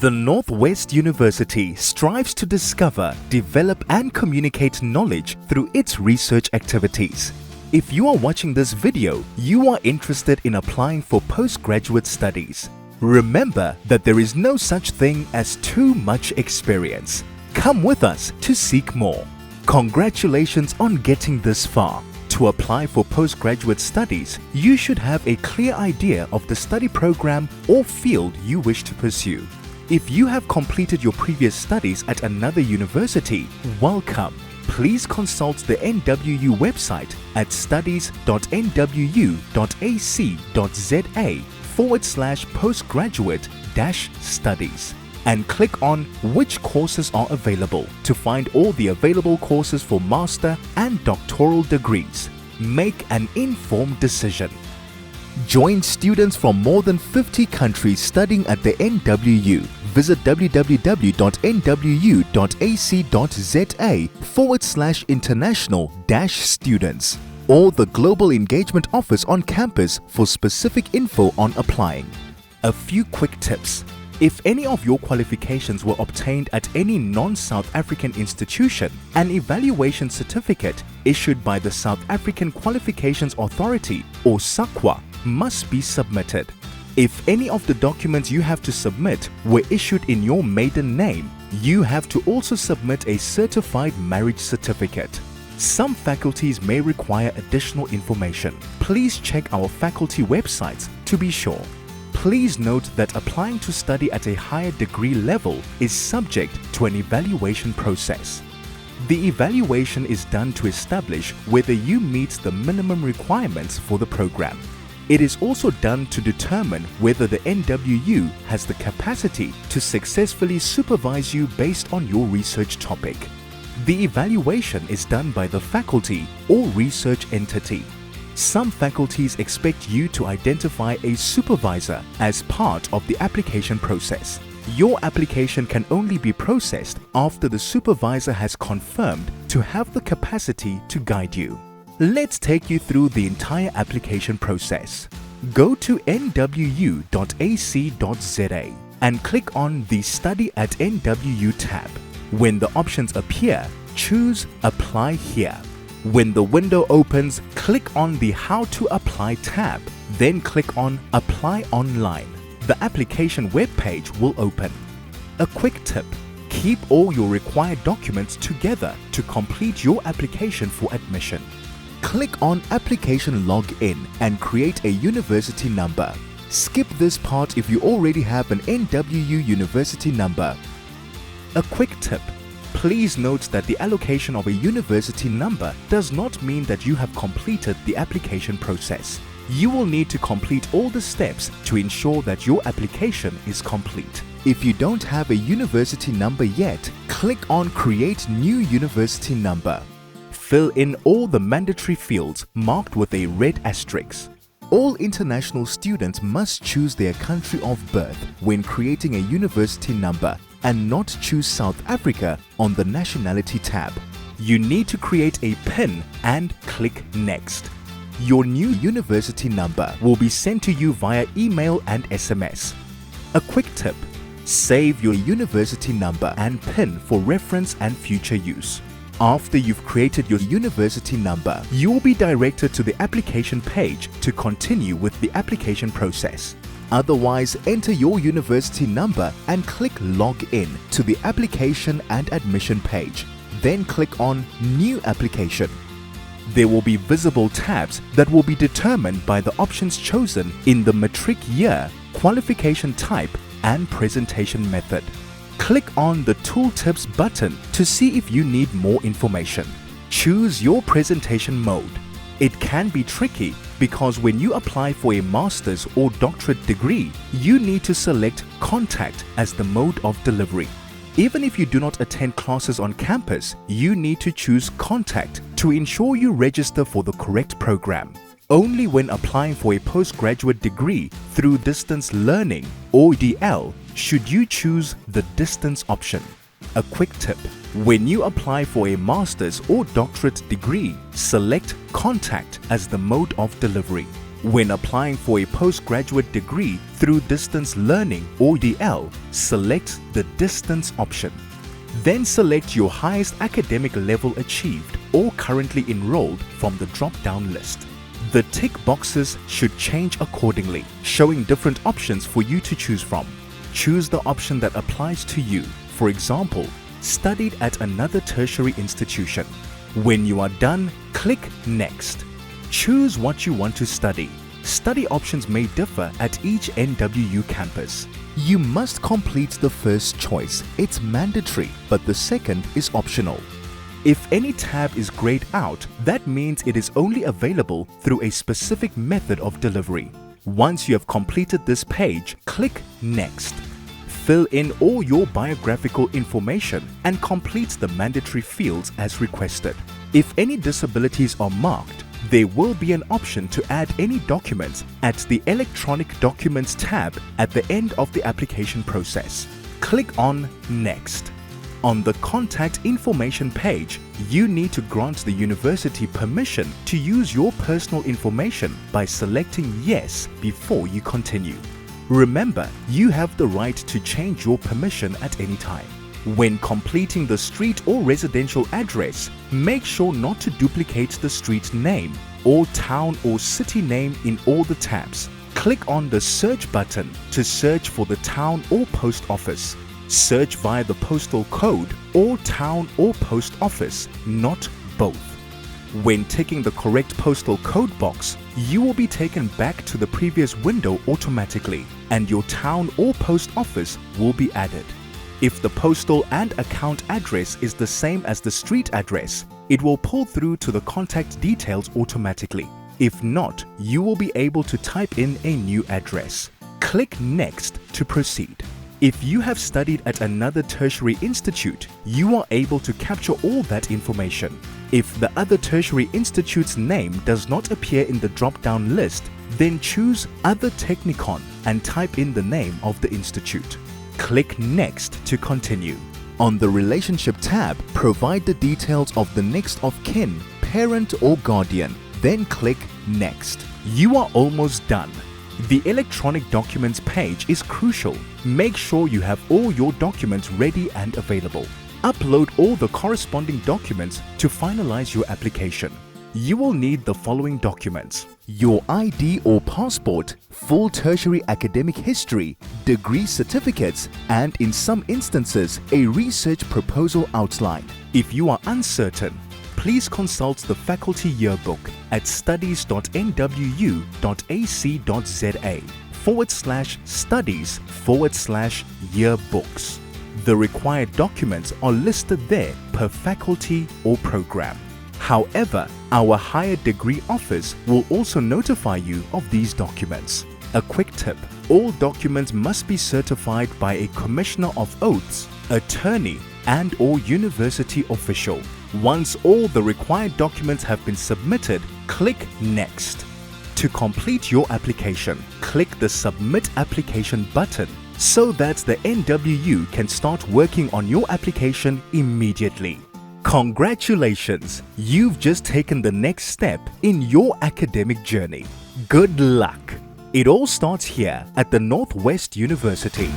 The Northwest University strives to discover, develop and communicate knowledge through its research activities. If you are watching this video, you are interested in applying for postgraduate studies. Remember that there is no such thing as too much experience. Come with us to seek more. Congratulations on getting this far. To apply for postgraduate studies, you should have a clear idea of the study program or field you wish to pursue. If you have completed your previous studies at another university, welcome. Please consult the NWU website at studies.nwu.ac.za/postgraduate-studies and click on which courses are available to find all the available courses for master and doctoral degrees. Make an informed decision. Join students from more than 50 countries studying at the NWU. Visit www.nwu.ac.za/international-students or the Global Engagement Office on campus for specific info on applying. A few quick tips. If any of your qualifications were obtained at any non-South African institution, an evaluation certificate issued by the South African Qualifications Authority or SAQA must be submitted. If any of the documents you have to submit were issued in your maiden name, you have to also submit a certified marriage certificate. Some faculties may require additional information. Please check our faculty websites to be sure. Please note that applying to study at a higher degree level is subject to an evaluation process. The evaluation is done to establish whether you meet the minimum requirements for the program. It is also done to determine whether the NWU has the capacity to successfully supervise you based on your research topic. The evaluation is done by the faculty or research entity. Some faculties expect you to identify a supervisor as part of the application process. Your application can only be processed after the supervisor has confirmed to have the capacity to guide you. Let's take you through the entire application process. Go to nwu.ac.za and click on the Study at NWU tab. When the options appear, choose Apply Here. When the window opens, click on the How to Apply tab, then click on Apply Online. The application web page will open. A quick tip: keep all your required documents together to complete your application for admission. Click on Application Login and create a university number. Skip this part if you already have an NWU university number. A quick tip: please note that the allocation of a university number does not mean that you have completed the application process. You will need to complete all the steps to ensure that your application is complete. If you don't have a university number yet, click on Create New University Number. Fill in all the mandatory fields marked with a red asterisk. All international students must choose their country of birth when creating a university number and not choose South Africa on the Nationality tab. You need to create a PIN and click Next. Your new university number will be sent to you via email and SMS. A quick tip: save your university number and PIN for reference and future use. After you've created your university number, you will be directed to the application page to continue with the application process. Otherwise, enter your university number and click Log In to the application and admission page. Then click on New Application. There will be visible tabs that will be determined by the options chosen in the matric year, qualification type, and presentation method. Click on the Tooltips button to see if you need more information. Choose your presentation mode. It can be tricky because when you apply for a master's or doctorate degree, you need to select Contact as the mode of delivery. Even if you do not attend classes on campus, you need to choose Contact to ensure you register for the correct program. Only when applying for a postgraduate degree through distance learning or DL should you choose the distance option. A quick tip: when you apply for a master's or doctorate degree, select Contact as the mode of delivery. When applying for a postgraduate degree through distance learning or DL, select the distance option. Then select your highest academic level achieved or currently enrolled from the drop-down list. The tick boxes should change accordingly, showing different options for you to choose from. Choose the option that applies to you. For example, studied at another tertiary institution. When you are done, click Next. Choose what you want to study. Study options may differ at each NWU campus. You must complete the first choice. It's mandatory, but the second is optional. If any tab is grayed out, that means it is only available through a specific method of delivery. Once you have completed this page, click Next. Fill in all your biographical information and complete the mandatory fields as requested. If any disabilities are marked, there will be an option to add any documents at the Electronic Documents tab at the end of the application process. Click on Next. On the Contact Information page, you need to grant the university permission to use your personal information by selecting Yes before you continue. Remember, you have the right to change your permission at any time. When completing the street or residential address, make sure not to duplicate the street name or town or city name in all the tabs. Click on the Search button to search for the town or post office. Search via the postal code or town or post office, not both. When ticking the correct postal code box, you will be taken back to the previous window automatically, and your town or post office will be added. If the postal and account address is the same as the street address, it will pull through to the contact details automatically. If not, you will be able to type in a new address. Click Next to proceed. If you have studied at another tertiary institute, you are able to capture all that information. If the other tertiary institute's name does not appear in the drop-down list, then choose Other Technikon and type in the name of the institute. Click Next to continue. On the Relationship tab, provide the details of the next of kin, parent or guardian, then click Next. You are almost done. The Electronic Documents page is crucial. Make sure you have all your documents ready and available. Upload all the corresponding documents to finalize your application. You will need the following documents: your ID or passport, full tertiary academic history, degree certificates, and in some instances, a research proposal outline. If you are uncertain, please consult the faculty yearbook at studies.nwu.ac.za/studies/yearbooks. The required documents are listed there per faculty or program. However, our higher degree office will also notify you of these documents. A quick tip: all documents must be certified by a Commissioner of Oaths, attorney, and/or university official. Once all the required documents have been submitted, click Next. To complete your application, click the Submit Application button so that the NWU can start working on your application immediately. Congratulations! You've just taken the next step in your academic journey. Good luck! It all starts here at the Northwest University.